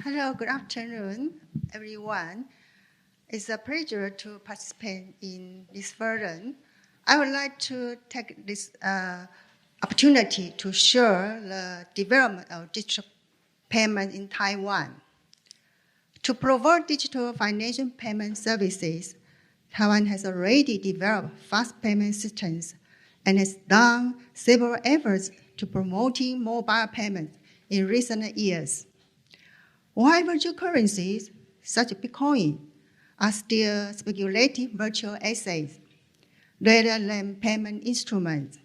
Hello, good afternoon, everyone. It's a pleasure to participate in this forum. I would like to take this opportunity to share the development of digital payment in Taiwan. To provide digital financial payment services, Taiwan has already developed fast payment systems and has done several efforts to promoting mobile payments in recent years. While virtual currencies, such as Bitcoin, are still speculative virtual assets rather than payment instruments.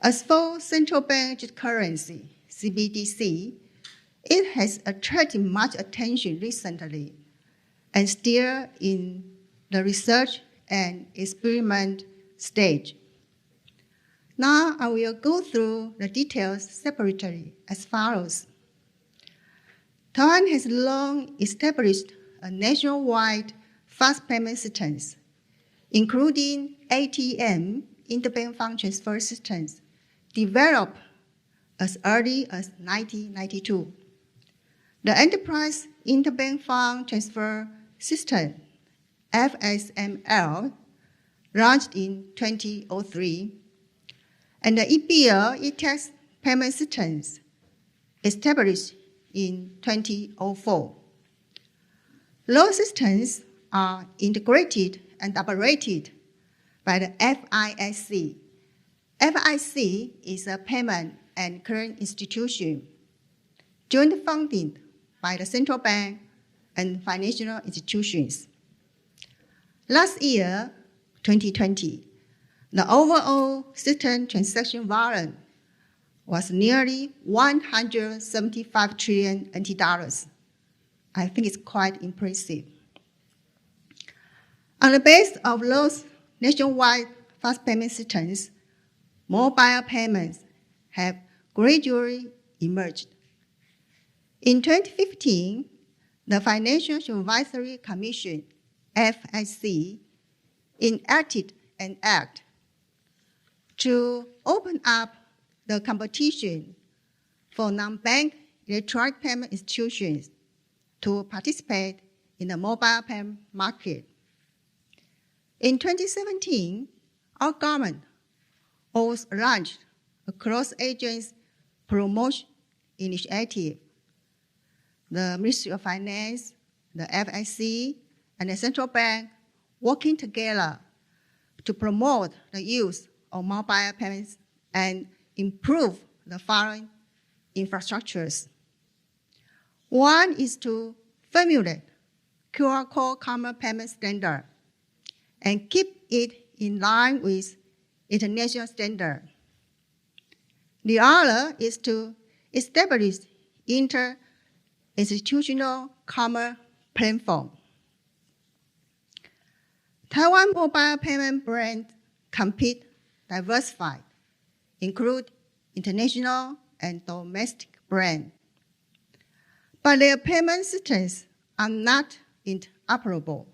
As for central bank digital currency, CBDC, it has attracted much attention recently and still in the research and experiment stage. Now I will go through the details separately as follows. Taiwan has long established a nationwide fast payment systems, including ATM, interbank fund transfer systems, developed as early as 1992. The Enterprise Interbank Fund Transfer System, FSML, launched in 2003, and the e-bill e-tax payment systems established in 2004. Those systems are integrated and operated by the FISC. FIC is a payment and clearing institution, jointly funded by the central bank and financial institutions. Last year, 2020, the overall system transaction volume was nearly 175 trillion NT dollars. I think it's quite impressive. On the basis of those nationwide fast payment systems, mobile payments have gradually emerged. In 2015, the Financial Supervisory Commission, FSC, enacted an act to open up the competition for non-bank electronic payment institutions to participate in the mobile payment market. In 2017, our government also launched a cross-agency promotion initiative. The Ministry of Finance, the FSC, and the central bank working together to promote the use of mobile payments and improve the following infrastructures. One is to formulate QR code common payment standard and keep it in line with international standard. The other is to establish inter-institutional common platform. Taiwan mobile payment brands compete diversified, include international and domestic brands. But their payment systems are not interoperable.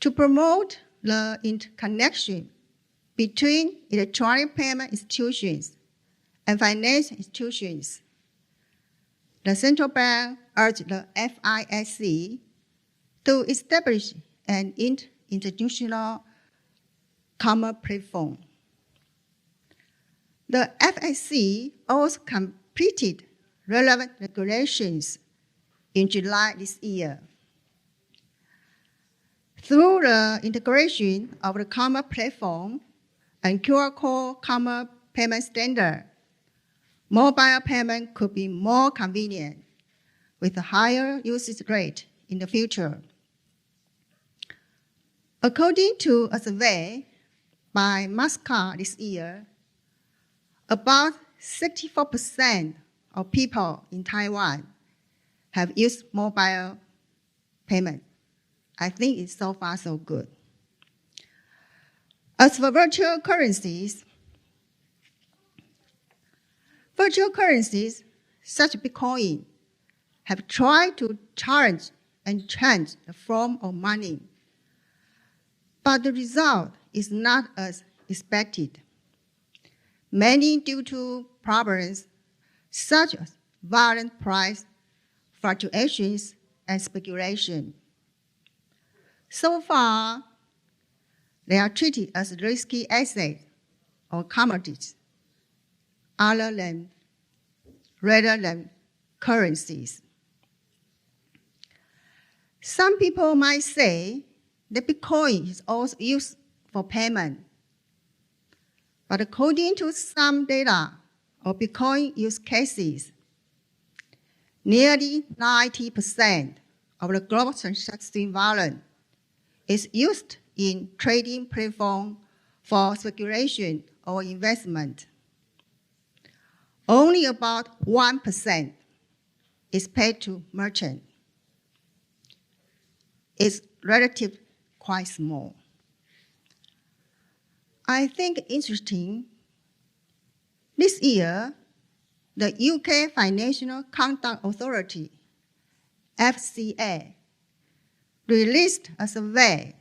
To promote the interconnection between electronic payment institutions and financial institutions, the central bank urged the FISC to establish an institutional common platform. The FSC also completed relevant regulations in July this year. Through the integration of the common platform and QR code common payment standard, mobile payment could be more convenient with a higher usage rate in the future. According to a survey by Mastercard this year, about 64% of people in Taiwan have used mobile payment. I think it's so far so good. As for virtual currencies such as Bitcoin have tried to challenge and change the form of money, but the result is not as expected. Mainly due to problems such as violent price fluctuations and speculation. So far, they are treated as risky assets or commodities rather than currencies. Some people might say that Bitcoin is also used for payment. But according to some data of Bitcoin use cases, nearly 90% of the global transaction volume is used in trading platform for speculation or investment. Only about 1% is paid to merchants. It's relatively quite small. I think interesting, this year, the UK Financial Conduct Authority, FCA, released a survey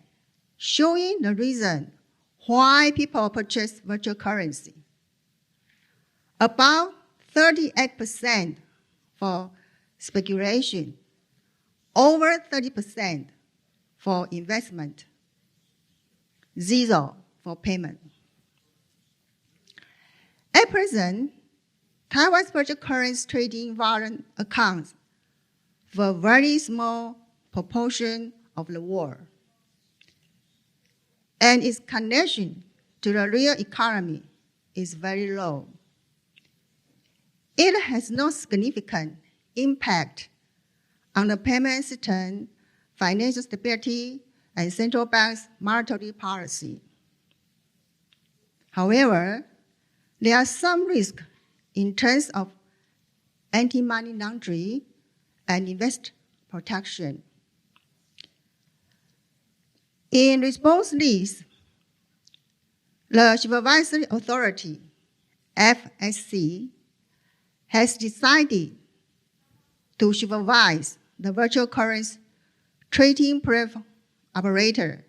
showing the reason why people purchase virtual currency. About 38% for speculation, over 30% for investment, 0 for payment. At present, Taiwan's virtual currency trading volume accounts for a very small proportion of the world, and its connection to the real economy is very low. It has no significant impact on the payment system, financial stability, and central bank's monetary policy. However, there are some risks in terms of anti-money laundering and investor protection. In response to this, the Supervisory Authority, FSC, has decided to supervise the virtual currency trading platform operator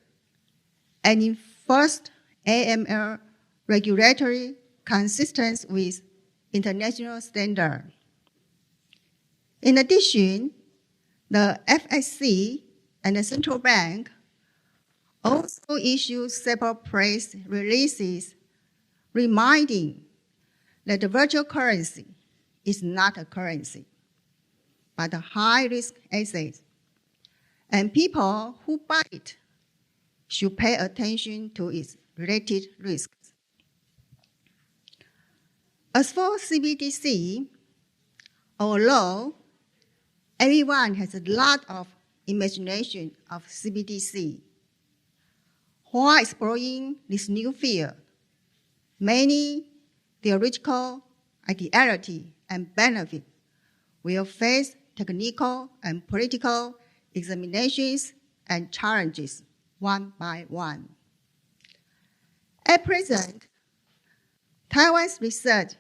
and enforce AML regulatory consistent with international standards. In addition, the FSC and the central bank also issued several press releases reminding that the virtual currency is not a currency, but a high-risk asset, and people who buy it should pay attention to its related risks. As for CBDC, although everyone has a lot of imagination of CBDC, while exploring this new field, many theoretical ideality and benefit will face technical and political examinations and challenges one by one. At present, Taiwan's research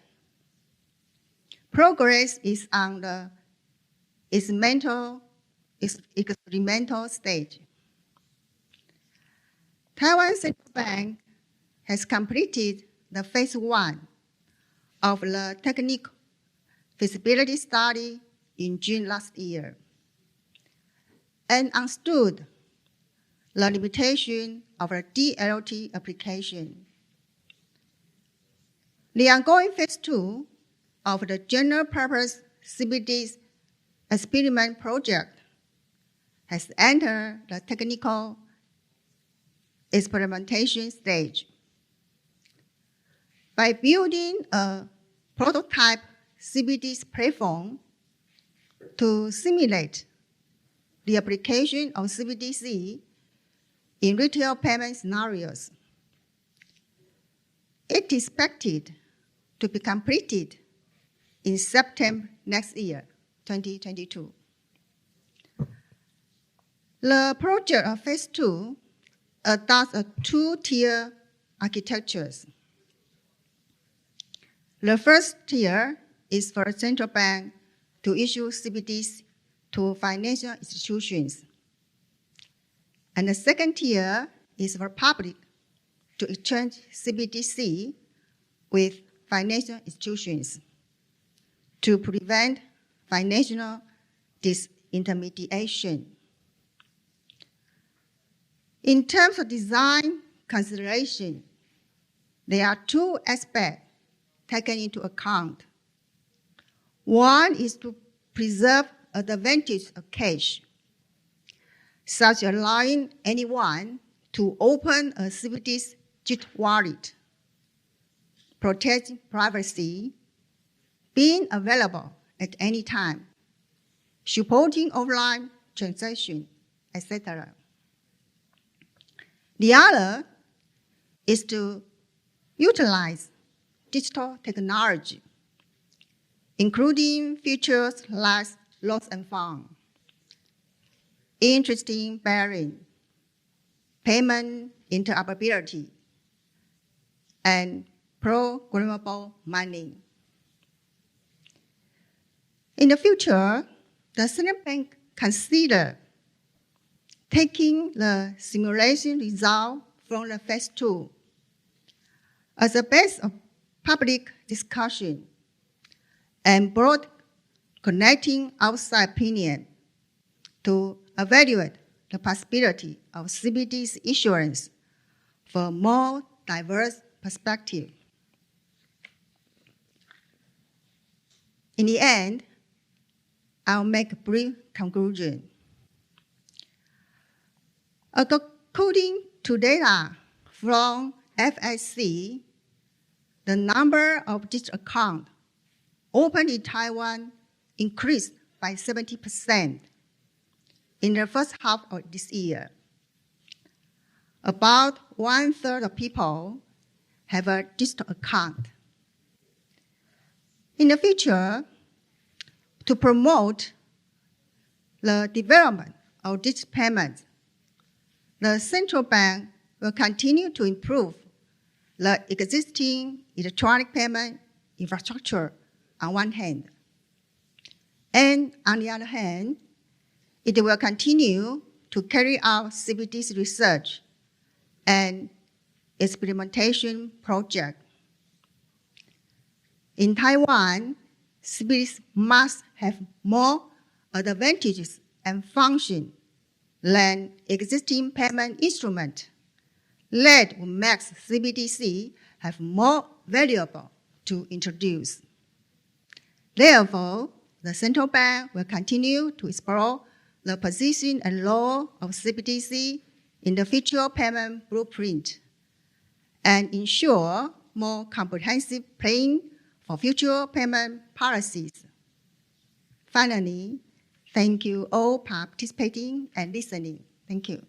progress is on the experimental stage. Taiwan Central Bank has completed the phase 1 of the technical feasibility study in June last year and understood the limitation of the DLT application. The ongoing phase 2 of the general purpose CBD experiment project has entered the technical experimentation stage. By building a prototype CBD platform to simulate the application of CBDC in retail payment scenarios, it is expected to be completed in September next year, 2022. The project of phase 2 adopts a 2-tier architecture. The first tier is for the central bank to issue CBDs to financial institutions. And the second tier is for public to exchange CBDC with financial institutions to prevent financial disintermediation. In terms of design consideration, there are two aspects taken into account. One is to preserve the advantage of cash, such as allowing anyone to open a CBDC digital wallet, protecting privacy, being available at any time, supporting offline transaction, etc. The other is to utilize digital technology, including features like loss and found, interest-bearing, payment interoperability, and programmable money. In the future, the Central Bank consider taking the simulation result from the phase 2 as a base of public discussion and broad connecting outside opinion to evaluate the possibility of CBDC issuance for more diverse perspective. In the end, I'll make a brief conclusion. According to data from FSC, the number of digital accounts opened in Taiwan increased by 70% in the first half of this year. About 1/3 of people have a digital account. In the future, to promote the development of digital payments, the central bank will continue to improve the existing electronic payment infrastructure on one hand. And on the other hand, it will continue to carry out CBDC research and experimentation projects. In Taiwan, CBDC must have more advantages and functions than existing payment instruments. That will make CBDC have more valuable to introduce. Therefore, the central bank will continue to explore the position and role of CBDC in the future payment blueprint and ensure more comprehensive planning for future payment policies. Finally, thank you all for participating and listening. Thank you.